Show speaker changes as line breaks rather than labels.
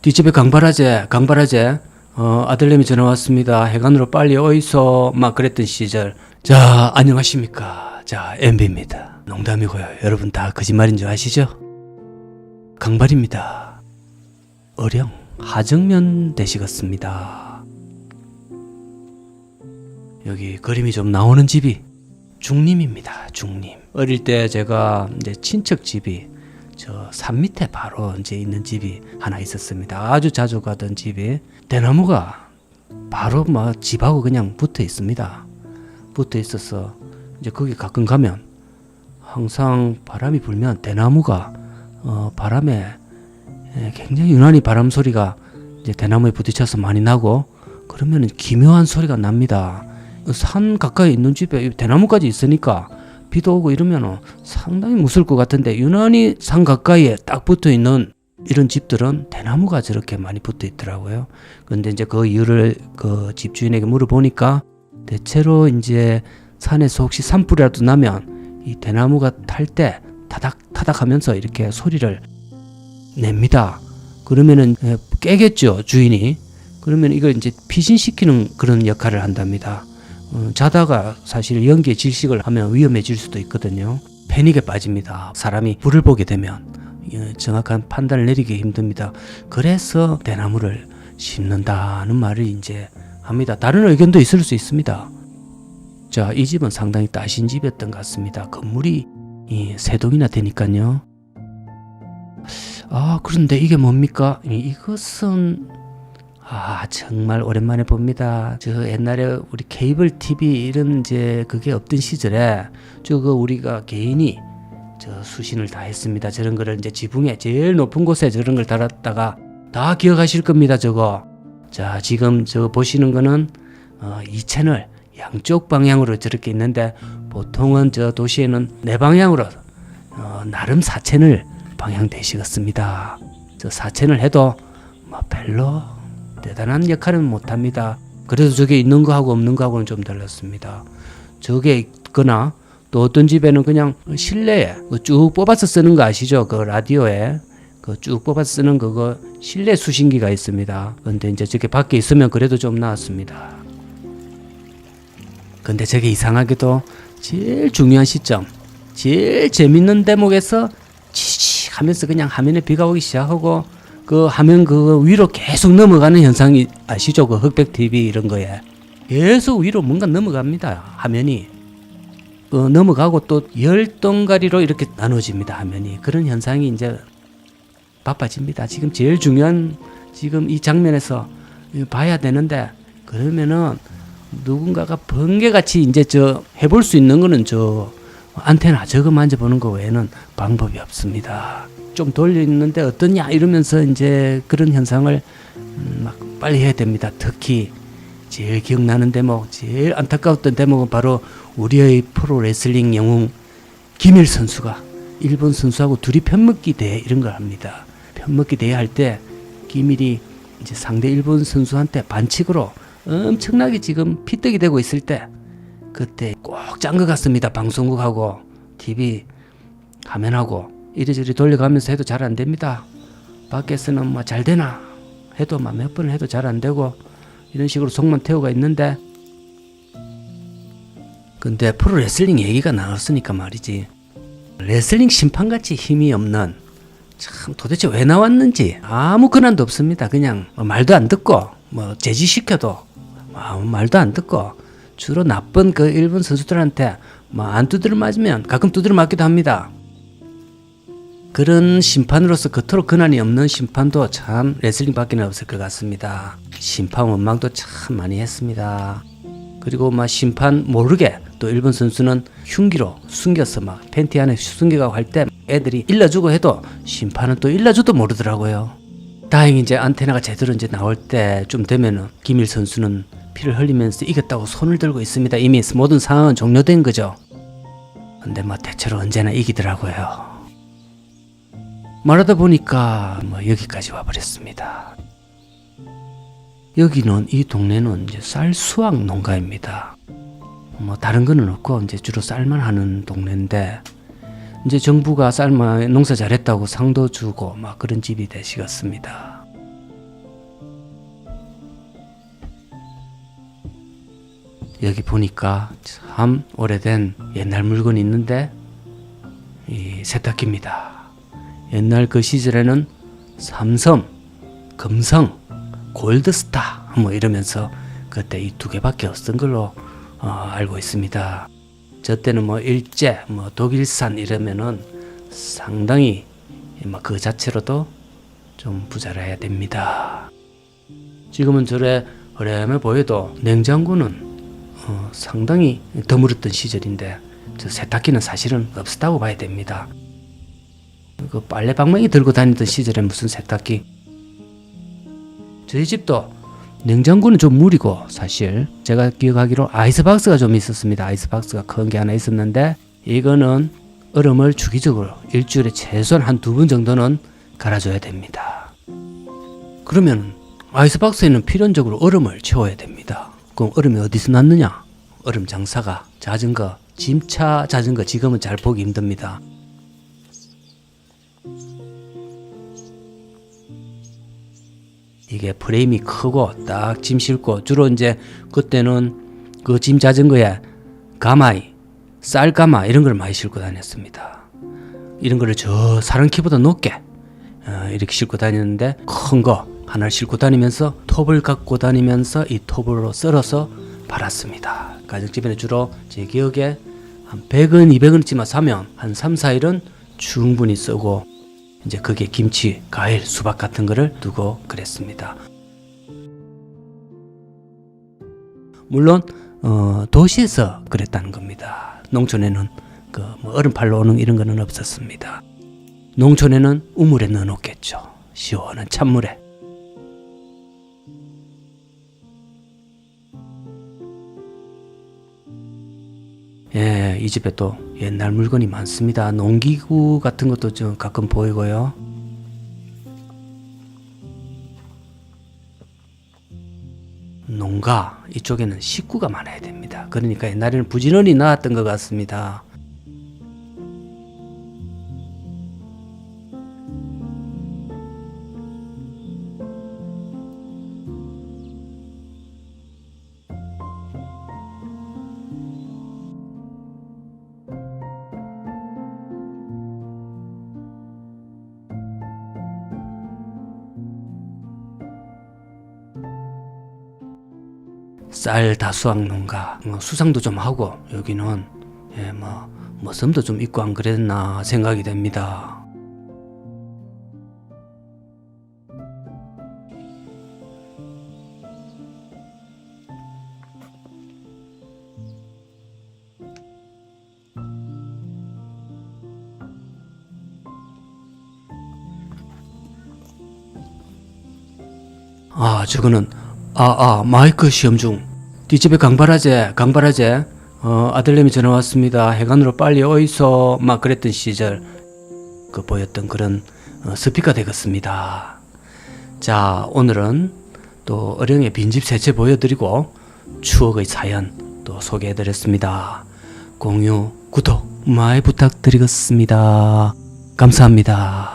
뒷집에 강바라제. 아들내미 전화 왔습니다. 해관으로 빨리 어이소. 막 그랬던 시절. 자, 안녕하십니까. 자, MB입니다. 농담이고요. 여러분 다 거짓말인 줄 아시죠? 강발입니다. 어령, 하정면 되시겠습니다. 여기 그림이 좀 나오는 집이 중림입니다. 중림. 어릴 때 제가 이제 친척 집이 저 산 밑에 바로 이제 있는 집이 하나 있었습니다. 아주 자주 가던 집이 대나무가 바로 막 집하고 그냥 붙어 있습니다. 붙어 있어서 이제 거기 가끔 가면 항상 바람이 불면 대나무가 바람에 굉장히 유난히 바람 소리가 이제 대나무에 부딪혀서 많이 나고 그러면 기묘한 소리가 납니다. 산 가까이 있는 집에 대나무까지 있으니까 비도 오고 이러면 상당히 무서울 것 같은데 유난히 산 가까이에 딱 붙어 있는 이런 집들은 대나무가 저렇게 많이 붙어 있더라고요. 근데 이제 그 이유를 그 집주인에게 물어보니까 대체로 이제 산에서 혹시 산불이라도 나면 이 대나무가 탈 때 타닥타닥 하면서 이렇게 소리를 냅니다. 그러면은 깨겠죠, 주인이. 그러면 이걸 이제 피신시키는 그런 역할을 한답니다. 자다가 사실 연기에 질식을 하면 위험해질 수도 있거든요. 패닉에 빠집니다. 사람이 불을 보게 되면 정확한 판단을 내리기 힘듭니다. 그래서 대나무를 심는다는 말을 이제 합니다. 다른 의견도 있을 수 있습니다. 자, 이 집은 상당히 따신 집이었던 것 같습니다. 건물이 세 동이나 되니까요. 그런데 이게 뭡니까? 이것은 정말 오랜만에 봅니다. 저 옛날에 우리 케이블 TV 이런 이제 그게 없던 시절에 저거 우리가 개인이 저 수신을 다 했습니다. 저런 거를 이제 지붕에 제일 높은 곳에 저런 걸 달았다가 다 기억하실 겁니다. 저거. 자, 지금 저 보시는 거는 이 채널 양쪽 방향으로 저렇게 있는데 보통은 저 도시에는 네 방향으로 나름 4채널 방향 되시겠습니다. 저 4채널 해도 뭐 별로 대단한 역할은 못합니다. 그래도 저게 있는 거하고 없는 거하고는 좀 달랐습니다. 저게 있거나 또 어떤 집에는 그냥 실내에 쭉 뽑아서 쓰는 거 아시죠? 그 라디오에 그 쭉 뽑아서 쓰는 그거 실내 수신기가 있습니다. 근데 이제 저게 밖에 있으면 그래도 좀 나았습니다. 근데 저게 이상하게도 제일 중요한 시점, 제일 재밌는 대목에서 치치 하면서 그냥 화면에 비가 오기 시작하고 그 화면 그 위로 계속 넘어가는 현상이 아시죠? 그 흑백 TV 이런 거에 계속 위로 뭔가 넘어갑니다. 화면이 넘어가고 또 10덩가리로 이렇게 나눠집니다. 화면이. 그런 현상이 이제 바빠집니다. 지금 제일 중요한 지금 이 장면에서 봐야 되는데 그러면은 누군가가 번개같이 이제 저 해볼 수 있는 거는 저 안테나 저거 만져보는 거 외에는 방법이 없습니다. 좀 돌려 있는데 어떠냐 이러면서 이제 그런 현상을 막 빨리 해야 됩니다. 특히 제일 기억나는 대목, 제일 안타까웠던 대목은 바로 우리의 프로 레슬링 영웅 김일 선수가 일본 선수하고 둘이 편먹기 대회 이런 걸 합니다. 편먹기 대회 할 때 김일이 이제 상대 일본 선수한테 반칙으로 엄청나게 지금 피떡이 되고 있을 때 그때 꼭 짠 것 같습니다. 방송국하고 TV 화면하고 이리저리 돌려가면서 해도 잘 안 됩니다. 밖에서는 뭐 잘 되나 해도 몇 번을 해도 잘 안 되고 이런 식으로 속만 태우가 있는데 근데 프로 레슬링 얘기가 나왔으니까 말이지 레슬링 심판같이 힘이 없는 참 도대체 왜 나왔는지 아무 근원도 없습니다. 그냥 말도 안 듣고 뭐 제지시켜도 말도 안 듣고 주로 나쁜 그 일본 선수들한테 안 두드려 맞으면 가끔 두드려 맞기도 합니다. 그런 심판으로서 그토록 근한이 없는 심판도 참 레슬링 밖에는 없을 것 같습니다. 심판 원망도 참 많이 했습니다. 그리고 심판 모르게 또 일본 선수는 흉기로 숨겨서 팬티 안에 숨겨가고 할 때 애들이 일러주고 해도 심판은 또 일러줘도 모르더라고요. 다행히 이제 안테나가 제대로 이제 나올 때쯤 되면은 김일 선수는 피를 흘리면서 이겼다고 손을 들고 있습니다. 이미 모든 상황은 종료된 거죠. 근데 대체로 언제나 이기더라고요. 말하다 보니까 여기까지 와버렸습니다. 여기는 이 동네는 이제 쌀 수확 농가입니다. 다른 거는 없고 이제 주로 쌀만 하는 동네인데 이제 정부가 쌀만 농사 잘했다고 상도 주고 그런 집이 되시겠습니다. 여기 보니까 참 오래된 옛날 물건이 있는데 이 세탁기입니다. 옛날 그 시절에는 삼성, 금성, 골드스타 뭐 이러면서 그때 이 두 개밖에 없던 걸로 알고 있습니다. 저 때는 뭐 일제, 뭐 독일산 이러면은 상당히 그 자체로도 좀 부자라 해야 됩니다. 지금은 저래 어렴해 보여도 냉장고는 상당히 드물었던 시절인데 저 세탁기는 사실은 없었다고 봐야 됩니다. 그 빨래 방망이 들고 다니던 시절에 무슨 세탁기. 저희 집도 냉장고는 좀 무리고 사실 제가 기억하기로 아이스박스가 좀 있었습니다. 아이스박스가 큰 게 하나 있었는데 이거는 얼음을 주기적으로 일주일에 최소한 한 2번 정도는 갈아줘야 됩니다. 그러면 아이스박스에는 필연적으로 얼음을 채워야 됩니다. 그럼 얼음이 어디서 났느냐? 얼음 장사가 자전거, 짐차 자전거 지금은 잘 보기 힘듭니다. 이게 프레임이 크고 딱 짐 싣고 주로 이제 그때는 그 짐 자전거에 가마이, 쌀가마 이런 걸 많이 싣고 다녔습니다. 이런 거를 저 사람키보다 높게 이렇게 싣고 다녔는데 큰 거 하나를 싣고 다니면서 톱을 갖고 다니면서 이 톱으로 썰어서 팔았습니다. 가정집에는 주로 제 기억에 한 100원, 200원치만 사면 한 3, 4일은 충분히 쓰고 이제 거기에 김치, 과일, 수박 같은 거를 두고 그랬습니다. 물론 도시에서 그랬다는 겁니다. 농촌에는 뭐 얼음 팔러 오는 이런 거는 없었습니다. 농촌에는 우물에 넣어 놓겠죠. 시원한 찬물에. 예, 이 집에 또 옛날 물건이 많습니다. 농기구 같은 것도 좀 가끔 보이고요. 농가 이쪽에는 식구가 많아야 됩니다. 그러니까 옛날에는 부지런히 나왔던 것 같습니다. 쌀 다수학 농가, 수상도 좀 하고 여기는 뭐 섬도 좀 있고 안 그랬나 생각이 됩니다. 저거는 마이크 시험 중. 뒷집에 강바라제 아들내미 전화 왔습니다. 해관으로 빨리 어이소 막 그랬던 시절 보였던 그런 스피커 되겠습니다. 자, 오늘은 또 어령의 빈집 새 채 보여드리고 추억의 사연 또 소개해드렸습니다. 공유, 구독 많이 부탁드리겠습니다. 감사합니다.